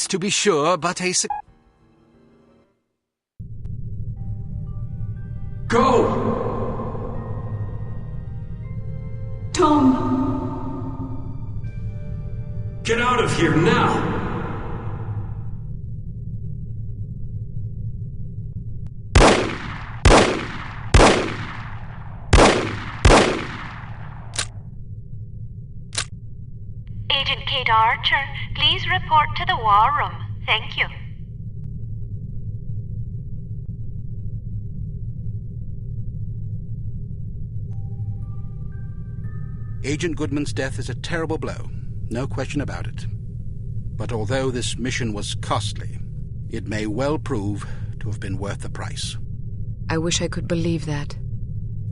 to be sure, but a... Go! Tom! Get out of here now! Agent Kate Archer, please report to the war room. Thank you. Agent Goodman's death is a terrible blow, no question about it. But although this mission was costly, it may well prove to have been worth the price. I wish I could believe that.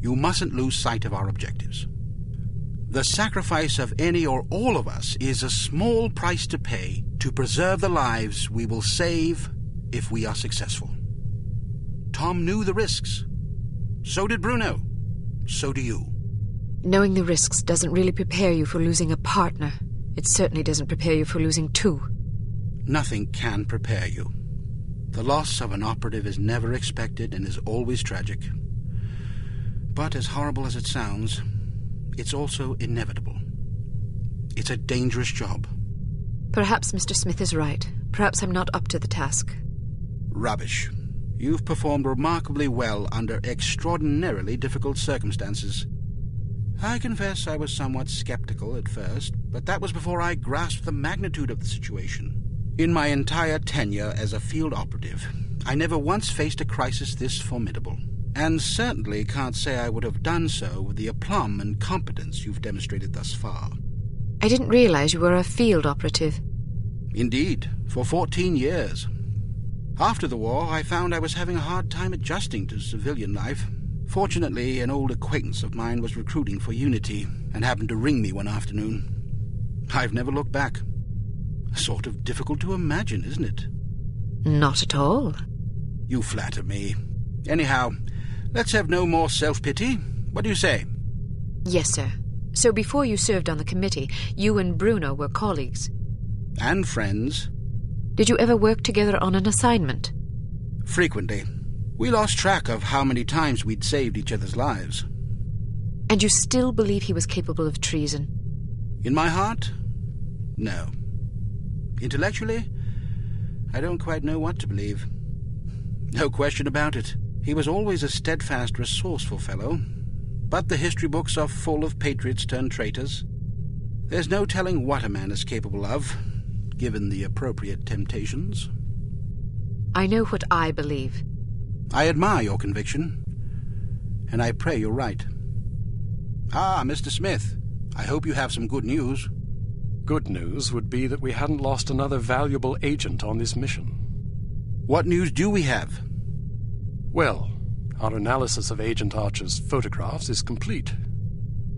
You mustn't lose sight of our objectives. The sacrifice of any or all of us is a small price to pay to preserve the lives we will save if we are successful. Tom knew the risks. So did Bruno. So do you. Knowing the risks doesn't really prepare you for losing a partner. It certainly doesn't prepare you for losing two. Nothing can prepare you. The loss of an operative is never expected and is always tragic. But as horrible as it sounds, it's also inevitable. It's a dangerous job. Perhaps Mr. Smith is right. Perhaps I'm not up to the task. Rubbish. You've performed remarkably well under extraordinarily difficult circumstances. I confess I was somewhat skeptical at first, but that was before I grasped the magnitude of the situation. In my entire tenure as a field operative, I never once faced a crisis this formidable, and certainly can't say I would have done so with the aplomb and competence you've demonstrated thus far. I didn't realize you were a field operative. Indeed, for 14 years. After the war, I found I was having a hard time adjusting to civilian life. Fortunately, an old acquaintance of mine was recruiting for Unity and happened to ring me one afternoon. I've never looked back. Sort of difficult to imagine, isn't it? Not at all. You flatter me. Anyhow, let's have no more self-pity. What do you say? Yes, sir. So before you served on the committee, you and Bruno were colleagues. And friends. Did you ever work together on an assignment? Frequently. We lost track of how many times we'd saved each other's lives. And you still believe he was capable of treason? In my heart? No. Intellectually? I don't quite know what to believe. No question about it. He was always a steadfast, resourceful fellow. But the history books are full of patriots turned traitors. There's no telling what a man is capable of, given the appropriate temptations. I know what I believe. I admire your conviction, and I pray you're right. Ah, Mr. Smith, I hope you have some good news. Good news would be that we hadn't lost another valuable agent on this mission. What news do we have? Well, our analysis of Agent Archer's photographs is complete.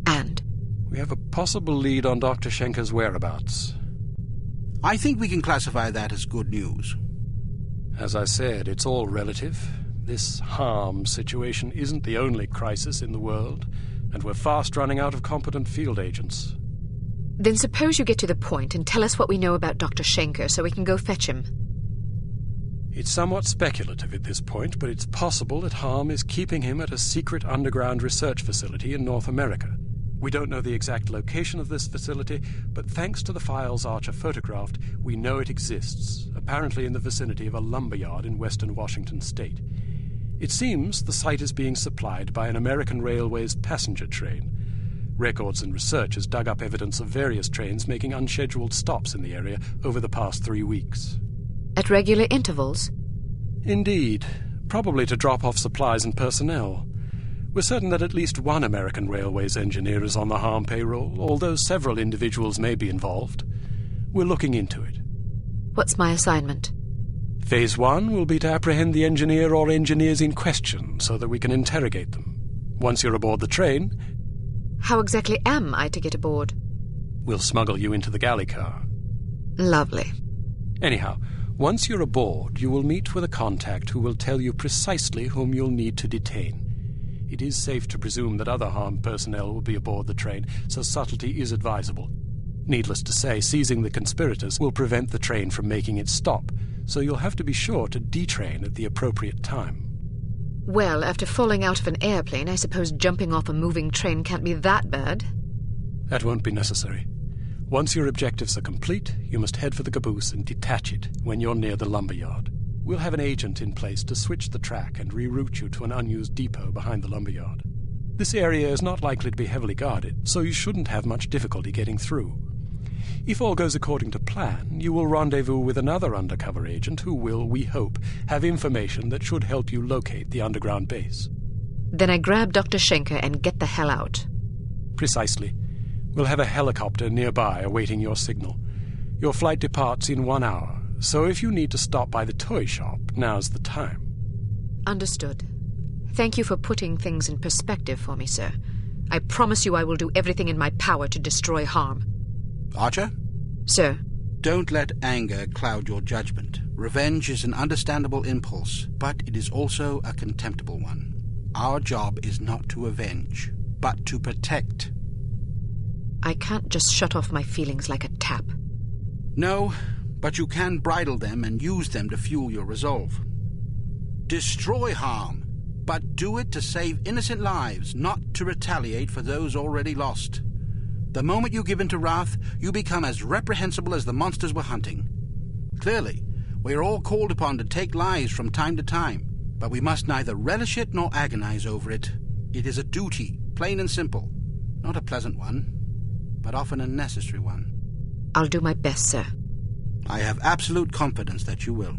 And? We have a possible lead on Dr. Schenker's whereabouts. I think we can classify that as good news. As I said, it's all relative. This harm situation isn't the only crisis in the world, and we're fast running out of competent field agents. Then suppose you get to the point and tell us what we know about Dr. Schenker so we can go fetch him. It's somewhat speculative at this point, but it's possible that Harm is keeping him at a secret underground research facility in North America. We don't know the exact location of this facility, but thanks to the files Archer photographed, we know it exists, apparently in the vicinity of a lumberyard in western Washington state. It seems the site is being supplied by an American Railways passenger train. Records and research has dug up evidence of various trains making unscheduled stops in the area over the past 3 weeks. At regular intervals? Indeed, probably to drop off supplies and personnel. We're certain that at least one American Railways engineer is on the Harm payroll, although several individuals may be involved. We're looking into it. What's my assignment? Phase 1 will be to apprehend the engineer or engineers in question so that we can interrogate them. Once you're aboard the train... How exactly am I to get aboard? We'll smuggle you into the galley car. Lovely. Anyhow, once you're aboard, you will meet with a contact who will tell you precisely whom you'll need to detain. It is safe to presume that other Harm personnel will be aboard the train, so subtlety is advisable. Needless to say, seizing the conspirators will prevent the train from making its stop, so you'll have to be sure to detrain at the appropriate time. Well, after falling out of an airplane, I suppose jumping off a moving train can't be that bad. That won't be necessary. Once your objectives are complete, you must head for the caboose and detach it when you're near the lumberyard. We'll have an agent in place to switch the track and reroute you to an unused depot behind the lumberyard. This area is not likely to be heavily guarded, so you shouldn't have much difficulty getting through. If all goes according to plan, you will rendezvous with another undercover agent who will, we hope, have information that should help you locate the underground base. Then I grab Dr. Schenker and get the hell out. Precisely. We'll have a helicopter nearby awaiting your signal. Your flight departs in 1 hour, so if you need to stop by the toy shop, now's the time. Understood. Thank you for putting things in perspective for me, sir. I promise you I will do everything in my power to destroy harm. Archer? Sir. Don't let anger cloud your judgment. Revenge is an understandable impulse, but it is also a contemptible one. Our job is not to avenge, but to protect. I can't just shut off my feelings like a tap. No, but you can bridle them and use them to fuel your resolve. Destroy harm, but do it to save innocent lives, not to retaliate for those already lost. The moment you give in to wrath, you become as reprehensible as the monsters we're hunting. Clearly, we are all called upon to take lives from time to time, but we must neither relish it nor agonize over it. It is a duty, plain and simple. Not a pleasant one, but often a necessary one. I'll do my best, sir. I have absolute confidence that you will.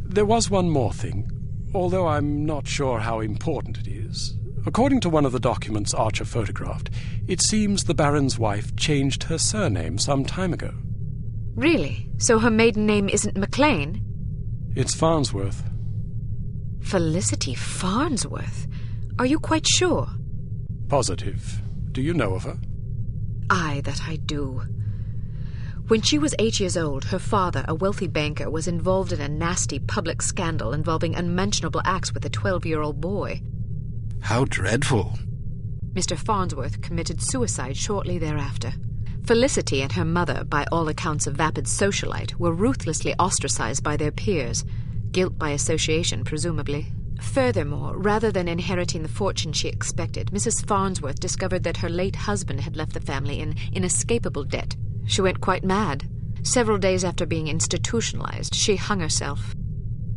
There was one more thing, although I'm not sure how important it is. According to one of the documents Archer photographed, it seems the Baron's wife changed her surname some time ago. Really? So her maiden name isn't McLean? It's Farnsworth. Felicity Farnsworth? Are you quite sure? Positive. Do you know of her? Aye, that I do. When she was 8 years old, her father, a wealthy banker, was involved in a nasty public scandal involving unmentionable acts with a 12-year-old boy. How dreadful. Mr. Farnsworth committed suicide shortly thereafter. Felicity and her mother, by all accounts a vapid socialite, were ruthlessly ostracized by their peers. Guilt by association, presumably. Furthermore, rather than inheriting the fortune she expected, Mrs. Farnsworth discovered that her late husband had left the family in inescapable debt. She went quite mad. Several days after being institutionalized, she hung herself.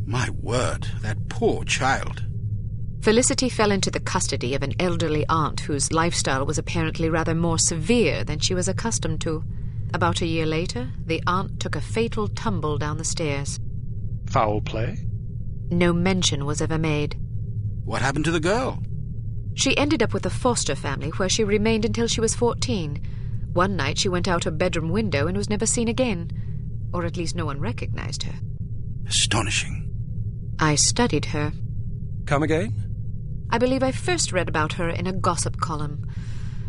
My word, that poor child. Felicity fell into the custody of an elderly aunt whose lifestyle was apparently rather more severe than she was accustomed to. About a year later, the aunt took a fatal tumble down the stairs. Foul play? No mention was ever made. What happened to the girl? She ended up with a foster family where she remained until she was 14. One night she went out her bedroom window and was never seen again. Or at least no one recognized her. Astonishing. I studied her. Come again? I believe I first read about her in a gossip column.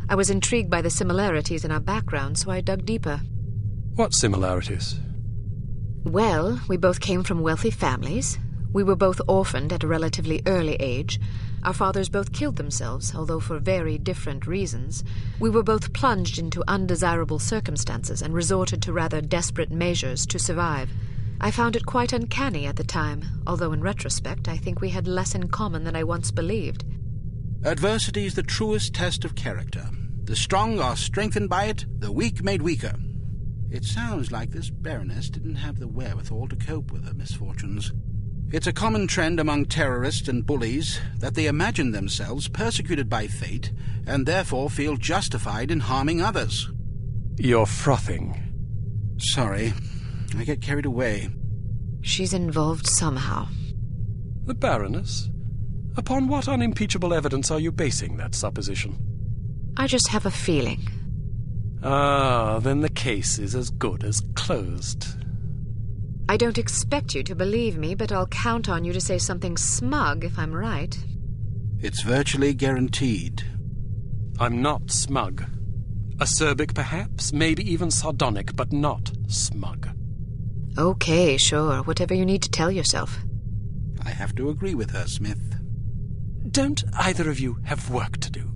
I was intrigued by the similarities in our background, so I dug deeper. What similarities? Well, we both came from wealthy families. We were both orphaned at a relatively early age. Our fathers both killed themselves, although for very different reasons. We were both plunged into undesirable circumstances and resorted to rather desperate measures to survive. I found it quite uncanny at the time, although in retrospect I think we had less in common than I once believed. Adversity is the truest test of character. The strong are strengthened by it, the weak made weaker. It sounds like this Baroness didn't have the wherewithal to cope with her misfortunes. It's a common trend among terrorists and bullies that they imagine themselves persecuted by fate and therefore feel justified in harming others. You're frothing. Sorry, I get carried away. She's involved somehow. The Baroness? Upon what unimpeachable evidence are you basing that supposition? I just have a feeling. Ah, then the case is as good as closed. I don't expect you to believe me, but I'll count on you to say something smug if I'm right. It's virtually guaranteed. I'm not smug. Acerbic, perhaps, maybe even sardonic, but not smug. Okay, sure, whatever you need to tell yourself. I have to agree with her, Smith. Don't either of you have work to do?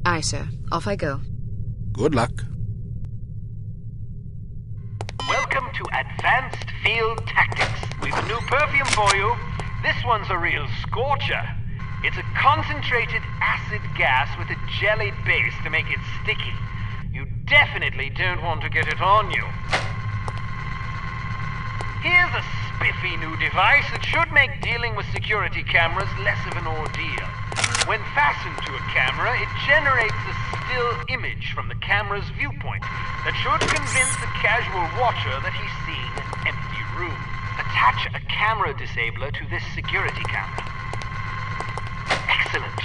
Aye, sir. Off I go. Good luck. to Advanced Field Tactics. We've a new perfume for you. This one's a real scorcher. It's a concentrated acid gas with a jellied base to make it sticky. You definitely don't want to get it on you. Here's a spiffy new device that should make dealing with security cameras less of an ordeal. When fastened to a camera, it generates a still image from the camera's viewpoint that should convince the casual watcher that he's seeing an empty room. Attach a camera disabler to this security camera. Excellent.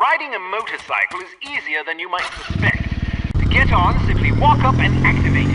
Riding a motorcycle is easier than you might suspect. To get on, simply walk up and activate